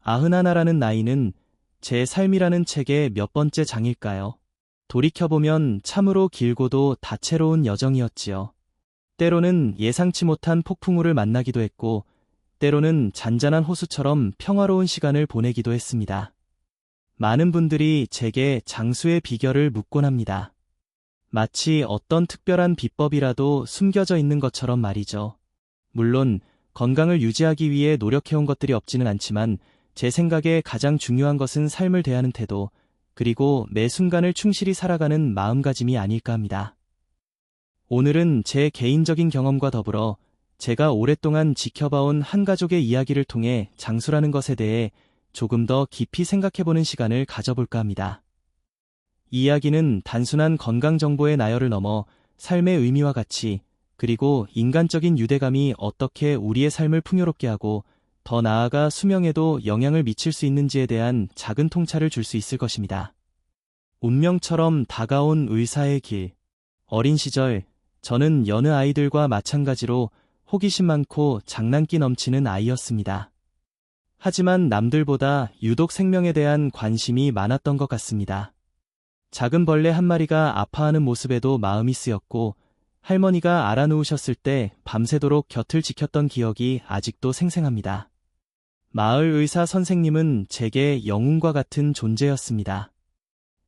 91라는 나이는 제 삶이라는 책의 몇 번째 장일까요? 돌이켜보면 참으로 길고도 다채로운 여정이었지요. 때로는 예상치 못한 폭풍우를 만나기도 했고, 때로는 잔잔한 호수처럼 평화로운 시간을 보내기도 했습니다. 많은 분들이 제게 장수의 비결을 묻곤 합니다. 마치 어떤 특별한 비법이라도 숨겨져 있는 것처럼 말이죠. 물론 건강을 유지하기 위해 노력해온 것들이 없지는 않지만 제 생각에 가장 중요한 것은 삶을 대하는 태도, 그리고 매 순간을 충실히 살아가는 마음가짐이 아닐까 합니다. 오늘은 제 개인적인 경험과 더불어 제가 오랫동안 지켜봐온 한 가족의 이야기를 통해 장수라는 것에 대해 조금 더 깊이 생각해보는 시간을 가져볼까 합니다. 이 이야기는 단순한 건강 정보의 나열을 넘어 삶의 의미와 가치, 그리고 인간적인 유대감이 어떻게 우리의 삶을 풍요롭게 하고 더 나아가 수명에도 영향을 미칠 수 있는지에 대한 작은 통찰을 줄 수 있을 것입니다. 운명처럼 다가온 의사의 길. 어린 시절, 저는 여느 아이들과 마찬가지로 호기심 많고 장난기 넘치는 아이였습니다. 하지만 남들보다 유독 생명에 대한 관심이 많았던 것 같습니다. 작은 벌레 한 마리가 아파하는 모습에도 마음이 쓰였고, 할머니가 알아누우셨을 때 밤새도록 곁을 지켰던 기억이 아직도 생생합니다. 마을 의사 선생님은 제게 영웅과 같은 존재였습니다.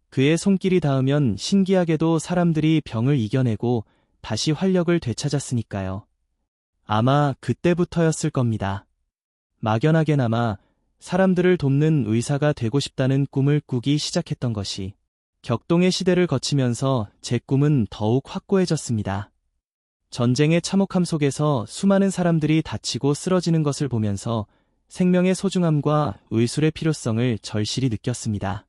그의 손길이 닿으면 신기하게도 사람들이 병을 이겨내고 다시 활력을 되찾았으니까요. 아마 그때부터였을 겁니다. 막연하게나마 사람들을 돕는 의사가 되고 싶다는 꿈을 꾸기 시작했던 것이. 격동의 시대를 거치면서 제 꿈은 더욱 확고해졌습니다. 전쟁의 참혹함 속에서 수많은 사람들이 다치고 쓰러지는 것을 보면서 생명의 소중함과 의술의 필요성을 절실히 느꼈습니다.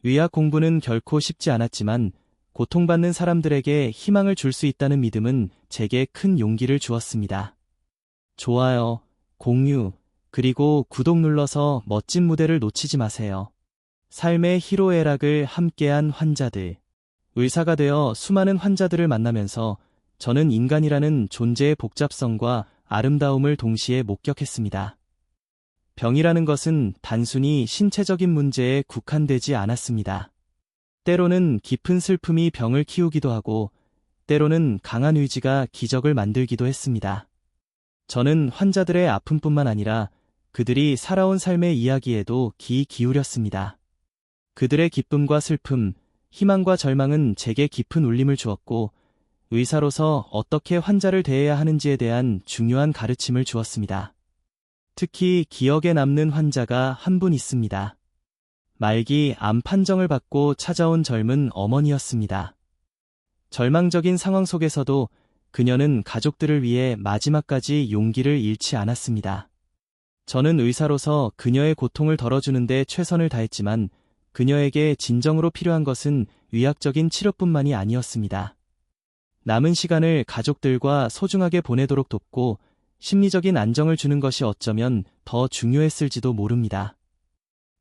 의학 공부는 결코 쉽지 않았지만 고통받는 사람들에게 희망을 줄 수 있다는 믿음은 제게 큰 용기를 주었습니다. 좋아요, 공유, 그리고 구독 눌러서 멋진 무대를 놓치지 마세요. 삶의 희로애락을 함께한 환자들. 의사가 되어 수많은 환자들을 만나면서 저는 인간이라는 존재의 복잡성과 아름다움을 동시에 목격했습니다. 병이라는 것은 단순히 신체적인 문제에 국한되지 않았습니다. 때로는 깊은 슬픔이 병을 키우기도 하고, 때로는 강한 의지가 기적을 만들기도 했습니다. 저는 환자들의 아픔뿐만 아니라 그들이 살아온 삶의 이야기에도 귀 기울였습니다. 그들의 기쁨과 슬픔, 희망과 절망은 제게 깊은 울림을 주었고, 의사로서 어떻게 환자를 대해야 하는지에 대한 중요한 가르침을 주었습니다. 특히 기억에 남는 환자가 한 분 있습니다. 말기 암 판정을 받고 찾아온 젊은 어머니였습니다. 절망적인 상황 속에서도 그녀는 가족들을 위해 마지막까지 용기를 잃지 않았습니다. 저는 의사로서 그녀의 고통을 덜어주는데 최선을 다했지만 그녀에게 진정으로 필요한 것은 의학적인 치료뿐만이 아니었습니다. 남은 시간을 가족들과 소중하게 보내도록 돕고 심리적인 안정을 주는 것이 어쩌면 더 중요했을지도 모릅니다.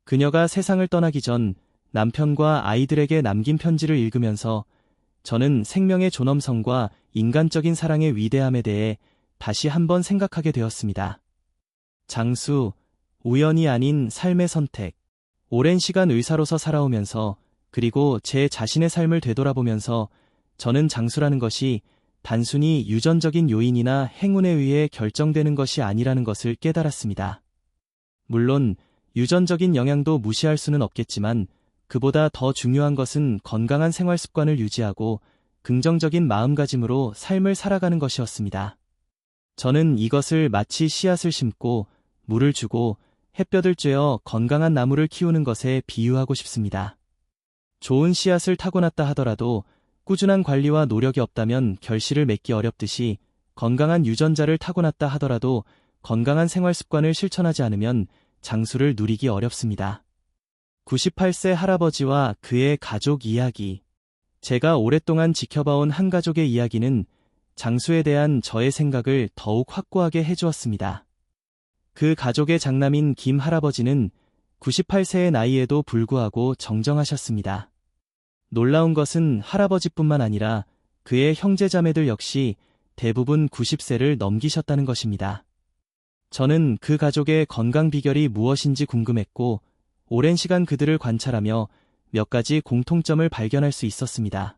그녀가 세상을 떠나기 전 남편과 아이들에게 남긴 편지를 읽으면서 저는 생명의 존엄성과 인간적인 사랑의 위대함에 대해 다시 한번 생각하게 되었습니다. 장수, 우연이 아닌 삶의 선택. 오랜 시간 의사로서 살아오면서 그리고 제 자신의 삶을 되돌아보면서 저는 장수라는 것이 단순히 유전적인 요인이나 행운에 의해 결정되는 것이 아니라는 것을 깨달았습니다. 물론 유전적인 영향도 무시할 수는 없겠지만 그보다 더 중요한 것은 건강한 생활 습관을 유지하고 긍정적인 마음가짐으로 삶을 살아가는 것이었습니다. 저는 이것을 마치 씨앗을 심고 물을 주고 햇볕을 쬐어 건강한 나무를 키우는 것에 비유하고 싶습니다. 좋은 씨앗을 타고났다 하더라도 꾸준한 관리와 노력이 없다면 결실을 맺기 어렵듯이 건강한 유전자를 타고났다 하더라도 건강한 생활 습관을 실천하지 않으면 장수를 누리기 어렵습니다. 98세 할아버지와 그의 가족 이야기. 제가 오랫동안 지켜봐온 한 가족의 이야기는 장수에 대한 저의 생각을 더욱 확고하게 해주었습니다. 그 가족의 장남인 김 할아버지는 98세의 나이에도 불구하고 정정하셨습니다. 놀라운 것은 할아버지뿐만 아니라 그의 형제자매들 역시 대부분 90세를 넘기셨다는 것입니다. 저는 그 가족의 건강 비결이 무엇인지 궁금했고, 오랜 시간 그들을 관찰하며 몇 가지 공통점을 발견할 수 있었습니다.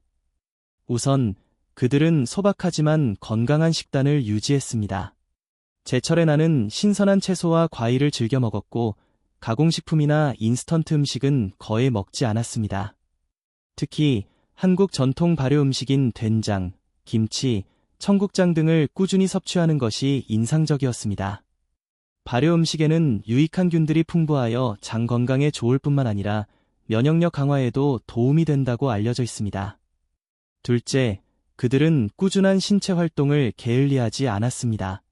우선, 그들은 소박하지만 건강한 식단을 유지했습니다. 제철에 나는 신선한 채소와 과일을 즐겨 먹었고, 가공식품이나 인스턴트 음식은 거의 먹지 않았습니다. 특히 한국 전통 발효 음식인 된장, 김치, 청국장 등을 꾸준히 섭취하는 것이 인상적이었습니다. 발효 음식에는 유익한 균들이 풍부하여 장 건강에 좋을 뿐만 아니라 면역력 강화에도 도움이 된다고 알려져 있습니다. 둘째, 그들은 꾸준한 신체 활동을 게을리하지 않았습니다.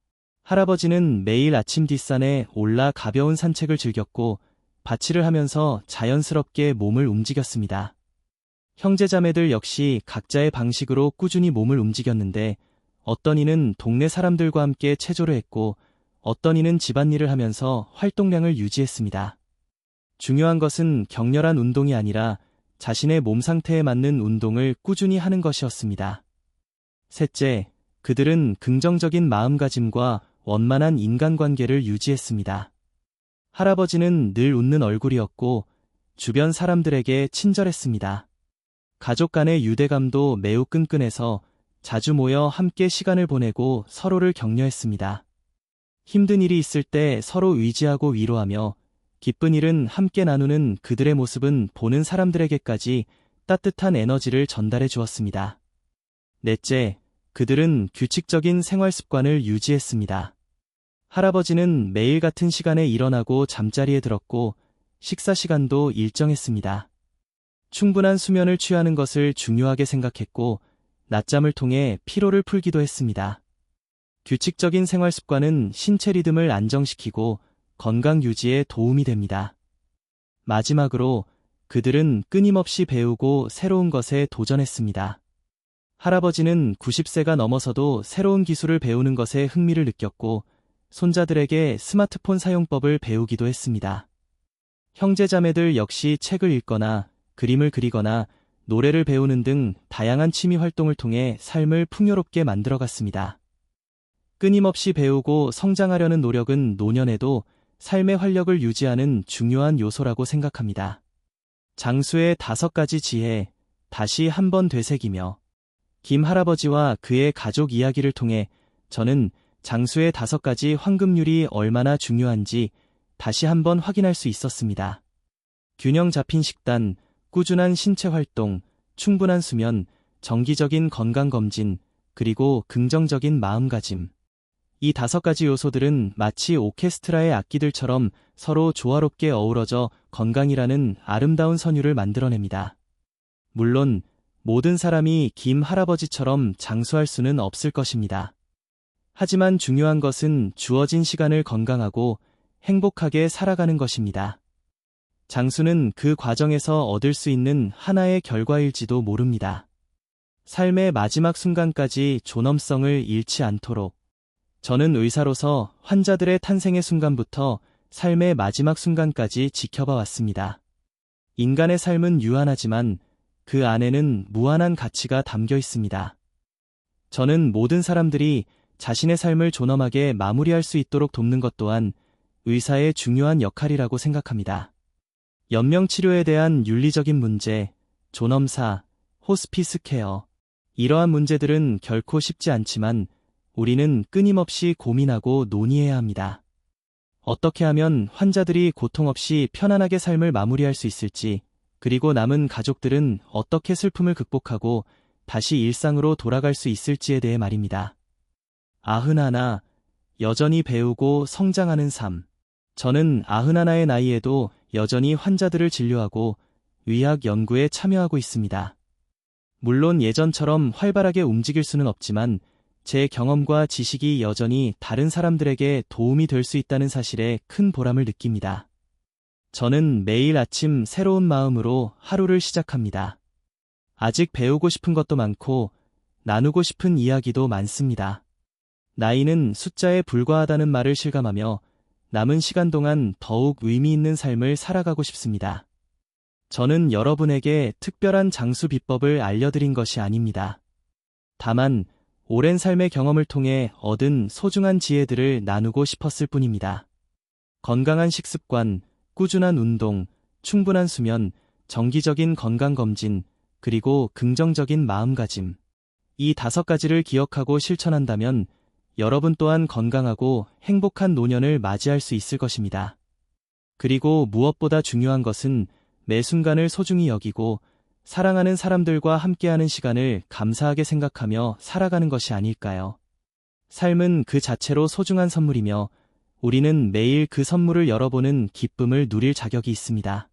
할아버지는 매일 아침 뒷산에 올라 가벼운 산책을 즐겼고, 밭일을 하면서 자연스럽게 몸을 움직였습니다. 형제자매들 역시 각자의 방식으로 꾸준히 몸을 움직였는데, 어떤 이는 동네 사람들과 함께 체조를 했고, 어떤 이는 집안일을 하면서 활동량을 유지했습니다. 중요한 것은 격렬한 운동이 아니라 자신의 몸 상태에 맞는 운동을 꾸준히 하는 것이었습니다. 셋째, 그들은 긍정적인 마음가짐과 원만한 인간관계를 유지했습니다. 할아버지는 늘 웃는 얼굴이었고, 주변 사람들에게 친절했습니다. 가족 간의 유대감도 매우 끈끈해서 자주 모여 함께 시간을 보내고 서로를 격려했습니다. 힘든 일이 있을 때 서로 의지하고 위로하며, 기쁜 일은 함께 나누는 그들의 모습은 보는 사람들에게까지 따뜻한 에너지를 전달해 주었습니다. 넷째, 그들은 규칙적인 생활 습관을 유지했습니다. 할아버지는 매일 같은 시간에 일어나고 잠자리에 들었고, 식사 시간도 일정했습니다. 충분한 수면을 취하는 것을 중요하게 생각했고, 낮잠을 통해 피로를 풀기도 했습니다. 규칙적인 생활 습관은 신체 리듬을 안정시키고 건강 유지에 도움이 됩니다. 마지막으로 그들은 끊임없이 배우고 새로운 것에 도전했습니다. 할아버지는 90세가 넘어서도 새로운 기술을 배우는 것에 흥미를 느꼈고, 손자들에게 스마트폰 사용법을 배우기도 했습니다. 형제자매들 역시 책을 읽거나 그림을 그리거나 노래를 배우는 등 다양한 취미 활동을 통해 삶을 풍요롭게 만들어갔습니다. 끊임없이 배우고 성장하려는 노력은 노년에도 삶의 활력을 유지하는 중요한 요소라고 생각합니다. 장수의 5가지 지혜, 다시 한번 되새기며. 김 할아버지와 그의 가족 이야기를 통해 저는 장수의 5가지 황금률이 얼마나 중요한지 다시 한번 확인할 수 있었습니다. 균형 잡힌 식단, 꾸준한 신체 활동, 충분한 수면, 정기적인 건강검진, 그리고 긍정적인 마음가짐. 이 5가지 요소들은 마치 오케스트라의 악기들처럼 서로 조화롭게 어우러져 건강이라는 아름다운 선율을 만들어냅니다. 물론 모든 사람이 김 할아버지처럼 장수할 수는 없을 것입니다. 하지만 중요한 것은 주어진 시간을 건강하고 행복하게 살아가는 것입니다. 장수는 그 과정에서 얻을 수 있는 하나의 결과일지도 모릅니다. 삶의 마지막 순간까지 존엄성을 잃지 않도록. 저는 의사로서 환자들의 탄생의 순간부터 삶의 마지막 순간까지 지켜봐 왔습니다. 인간의 삶은 유한하지만 그 안에는 무한한 가치가 담겨 있습니다. 저는 모든 사람들이 자신의 삶을 존엄하게 마무리할 수 있도록 돕는 것 또한 의사의 중요한 역할이라고 생각합니다. 연명치료에 대한 윤리적인 문제, 존엄사, 호스피스 케어. 이러한 문제들은 결코 쉽지 않지만 우리는 끊임없이 고민하고 논의해야 합니다. 어떻게 하면 환자들이 고통 없이 편안하게 삶을 마무리할 수 있을지, 그리고 남은 가족들은 어떻게 슬픔을 극복하고 다시 일상으로 돌아갈 수 있을지에 대해 말입니다. 91, 여전히 배우고 성장하는 삶. 저는 91의 나이에도 여전히 환자들을 진료하고 의학 연구에 참여하고 있습니다. 물론 예전처럼 활발하게 움직일 수는 없지만 제 경험과 지식이 여전히 다른 사람들에게 도움이 될 수 있다는 사실에 큰 보람을 느낍니다. 저는 매일 아침 새로운 마음으로 하루를 시작합니다. 아직 배우고 싶은 것도 많고 나누고 싶은 이야기도 많습니다. 나이는 숫자에 불과하다는 말을 실감하며 남은 시간 동안 더욱 의미 있는 삶을 살아가고 싶습니다. 저는 여러분에게 특별한 장수 비법을 알려드린 것이 아닙니다. 다만 오랜 삶의 경험을 통해 얻은 소중한 지혜들을 나누고 싶었을 뿐입니다. 건강한 식습관, 꾸준한 운동, 충분한 수면, 정기적인 건강검진, 그리고 긍정적인 마음가짐. 이 5가지를 기억하고 실천한다면 여러분 또한 건강하고 행복한 노년을 맞이할 수 있을 것입니다. 그리고 무엇보다 중요한 것은 매 순간을 소중히 여기고 사랑하는 사람들과 함께하는 시간을 감사하게 생각하며 살아가는 것이 아닐까요? 삶은 그 자체로 소중한 선물이며 우리는 매일 그 선물을 열어보는 기쁨을 누릴 자격이 있습니다.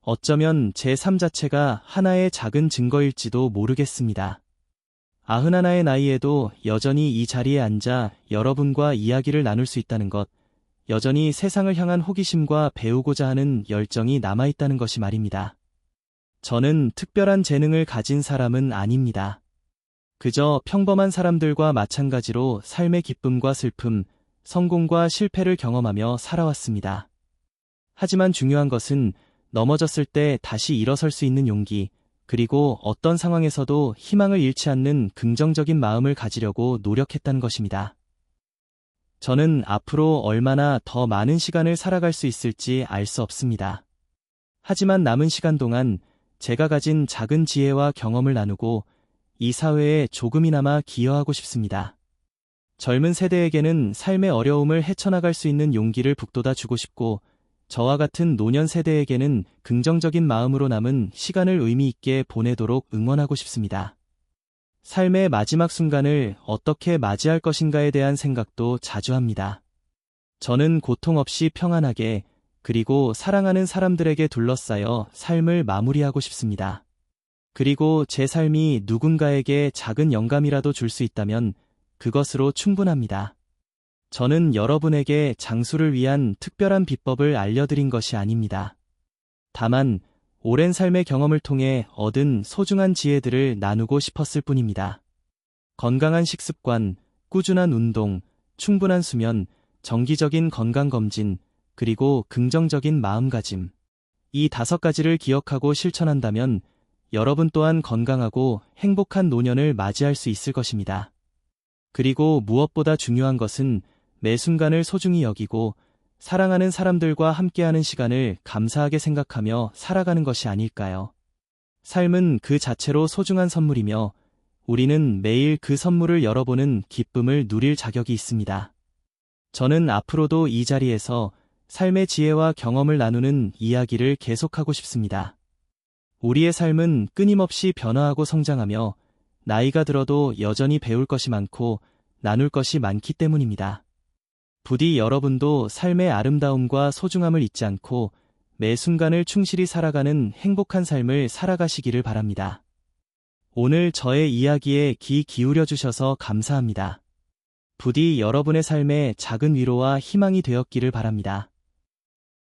어쩌면 제 삶 자체가 하나의 작은 증거일지도 모르겠습니다. 91의 나이에도 여전히 이 자리에 앉아 여러분과 이야기를 나눌 수 있다는 것, 여전히 세상을 향한 호기심과 배우고자 하는 열정이 남아있다는 것이 말입니다. 저는 특별한 재능을 가진 사람은 아닙니다. 그저 평범한 사람들과 마찬가지로 삶의 기쁨과 슬픔, 성공과 실패를 경험하며 살아왔습니다. 하지만 중요한 것은 넘어졌을 때 다시 일어설 수 있는 용기, 그리고 어떤 상황에서도 희망을 잃지 않는 긍정적인 마음을 가지려고 노력했다는 것입니다. 저는 앞으로 얼마나 더 많은 시간을 살아갈 수 있을지 알 수 없습니다. 하지만 남은 시간 동안 제가 가진 작은 지혜와 경험을 나누고 이 사회에 조금이나마 기여하고 싶습니다. 젊은 세대에게는 삶의 어려움을 헤쳐나갈 수 있는 용기를 북돋아 주고 싶고, 저와 같은 노년 세대에게는 긍정적인 마음으로 남은 시간을 의미 있게 보내도록 응원하고 싶습니다. 삶의 마지막 순간을 어떻게 맞이할 것인가에 대한 생각도 자주 합니다. 저는 고통 없이 평안하게, 그리고 사랑하는 사람들에게 둘러싸여 삶을 마무리하고 싶습니다. 그리고 제 삶이 누군가에게 작은 영감이라도 줄 수 있다면 그것으로 충분합니다. 저는 여러분에게 장수를 위한 특별한 비법을 알려드린 것이 아닙니다. 다만 오랜 삶의 경험을 통해 얻은 소중한 지혜들을 나누고 싶었을 뿐입니다. 건강한 식습관, 꾸준한 운동, 충분한 수면, 정기적인 건강검진, 그리고 긍정적인 마음가짐. 이 5가지를 기억하고 실천한다면 여러분 또한 건강하고 행복한 노년을 맞이할 수 있을 것입니다. 그리고 무엇보다 중요한 것은 매 순간을 소중히 여기고 사랑하는 사람들과 함께하는 시간을 감사하게 생각하며 살아가는 것이 아닐까요? 삶은 그 자체로 소중한 선물이며 우리는 매일 그 선물을 열어보는 기쁨을 누릴 자격이 있습니다. 저는 앞으로도 이 자리에서 삶의 지혜와 경험을 나누는 이야기를 계속하고 싶습니다. 우리의 삶은 끊임없이 변화하고 성장하며 나이가 들어도 여전히 배울 것이 많고 나눌 것이 많기 때문입니다. 부디 여러분도 삶의 아름다움과 소중함을 잊지 않고 매 순간을 충실히 살아가는 행복한 삶을 살아가시기를 바랍니다. 오늘 저의 이야기에 귀 기울여 주셔서 감사합니다. 부디 여러분의 삶에 작은 위로와 희망이 되었기를 바랍니다.